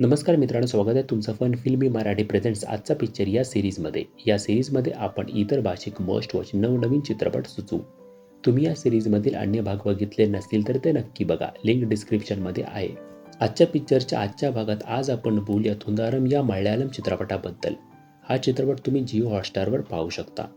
नमस्कार मित्रांनो, स्वागत आहे तुमचं फन फिल्मी मराठी प्रेझेंट्स आजचा पिक्चर या सीरीजमध्ये. या सीरीजमध्ये आपण इतर भाषिक मस्ट वॉच नवनवीन चित्रपट सुचवू. तुम्ही या सीरीजमधील अन्य भाग बघितले नसतील तर ते नक्की बघा. लिंक डिस्क्रिप्शनमध्ये आहे. आजच्या पिक्चरच्या आजच्या भागात आज आपण बोलूया थुंदारम या मल्याळम चित्रपटाबद्दल. हा चित्रपट तुम्ही जिओ हॉटस्टारवर पाहू शकता.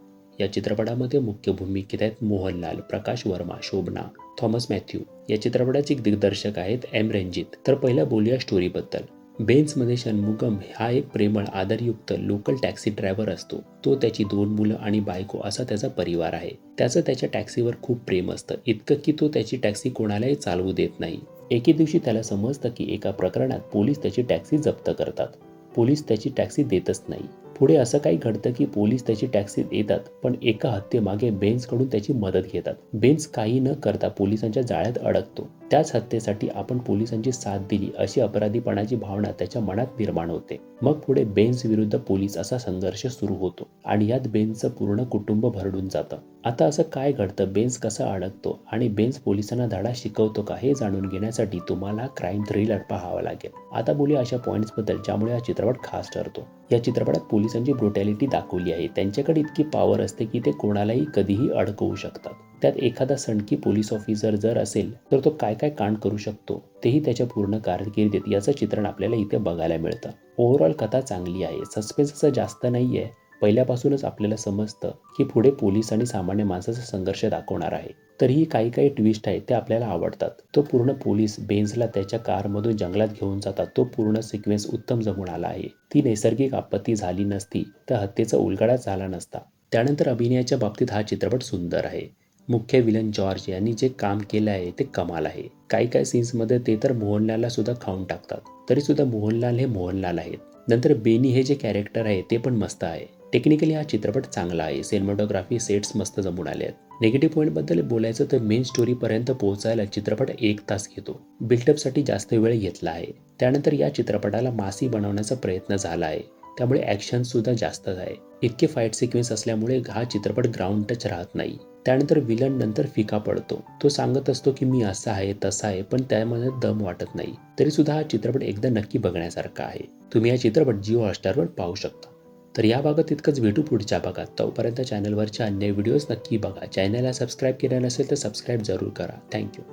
या चित्रपटामध्ये मुख्य भूमिकेत आहेत मोहनलाल, प्रकाश वर्मा, शोभना, थॉमस मॅथ्यू. या चित्रपटाचे दिग्दर्शक आहेत एम रंजित. तर पहिला बोलूया स्टोरीबद्दल. बेन्झमध्ये षण्मुगम हा एक प्रेमळ, आदरयुक्त लोकल टॅक्सी ड्रायव्हर असतो. तो, त्याची 2 मुलं आणि बायको असा त्याचा परिवार आहे. त्याचं त्याच्या टॅक्सीवर खूप प्रेम असतं, इतकं की तो त्याची टॅक्सी कोणालाही चालवू देत नाही. एके दिवशी त्याला समजतं की एका प्रकरणात पोलीस त्याची टॅक्सी जप्त करतात. पोलीस त्याची टॅक्सी देतच नाही. पुढे असं काही घडतं की पोलीस त्याची टॅक्सी देतात, पण एका हत्येमागे बेन्झकडून त्याची मदत घेतात. बेन्झ काही न करता पोलिसांच्या जाळ्यात अडकतो. त्याच हत्येसाठी आपण पोलिसांची साथ दिली अशी अपराधीपणाची भावना त्याच्या मनात निर्माण होते. मग पुढे बेन्झ विरुद्ध पोलीस असा संघर्ष सुरू होतो आणि यात बेन्झचं पूर्ण कुटुंब भरडून जातं. आता असं काय घडतं, बेन्झ कसा अडकतो आणि बेन्झ पोलिसांना धडा शिकवतो का, हे जाणून घेण्यासाठी तुम्हाला क्राईम थ्रिलर पाहावं लागेल. आता बोलूया अशा पॉईंट्सबद्दल ज्यामुळे हा चित्रपट खास ठरतो. या चित्रपटात पोलिसांची ब्रुटॅलिटी दाखवली आहे. त्यांच्याकडे इतकी पॉवर असते की ते कोणालाही कधीही अडकवू शकतात. त्यात एखादा सणकी पोलीस ऑफिसर जर असेल तर तो काय काय कांड करू शकतो तेही त्याच्या पूर्ण कारकिर्दीत याचं चित्रण आपल्याला इथे बघायला मिळतं. ओव्हरऑल कथा चांगली आहे. सस्पेन्स असं जास्त नाहीये. पहिल्यापासूनच आपल्याला समजतं की पुढे पोलीस आणि सामान्य माणसाचा संघर्ष दाखवणार आहे. तरीही काही काही ट्विस्ट आहेत ते आपल्याला आवडतात. तो पूर्ण पोलीस बेन्झला त्याच्या कारमधून जंगलात घेऊन जातात, तो पूर्ण सिक्वेन्स उत्तम जमून आला आहे. ती नैसर्गिक आपत्ती झाली नसती तर हत्येचा उलगडाच झाला नसता. त्यानंतर अभिनयाच्या बाबतीत हा चित्रपट सुंदर आहे. मुख्य विलन जॉर्ज यांनी जे काम केलं आहे ते कमाल आहे. काही काही सीन्समध्ये ते तर मोहनलालला सुद्धा खाऊन टाकतात. तरी सुद्धा मोहनलाल हे मोहनलाल आहेत. नंतर बेनी हे जे कॅरेक्टर आहे ते पण मस्त आहे. टेक्निकली हा चित्रपट चांगला आहे. सिनेमॅटोग्राफी, सेट्स मस्त जमून आले आहेत. निगेटिव्ह पॉईंटबद्दल बोलायचं तर मेन स्टोरीपर्यंत पोहोचायला चित्रपट 1 तास घेतो. बिल्टअपसाठी जास्त वेळ घेतला आहे. त्यानंतर या चित्रपटाला मासी बनवण्याचा प्रयत्न झाला आहे. त्यामुळे ॲक्शन सुद्धा जास्त आहे. इतके फाईट सिक्वेन्स असल्यामुळे हा चित्रपट ग्राउंड टच राहत नाही. त्यानंतर विलन नंतर फिका पडतो. तो सांगत असतो की मी असा आहे तसा आहे, पण त्यामध्ये दम वाटत नाही. तरी सुद्धा हा चित्रपट एकदा नक्की बघण्यासारखा आहे. तुम्ही हा चित्रपट जिओ हॉटस्टारवर पाहू शकता. तर या भागात इतकंच. भेटू पुढच्या भागात. तोपर्यंत चॅनलवरच्या अन्य व्हिडिओज नक्की बघा. चॅनलला सबस्क्राईब केलं नसेल तर सबस्क्राईब जरूर करा. थँक्यू.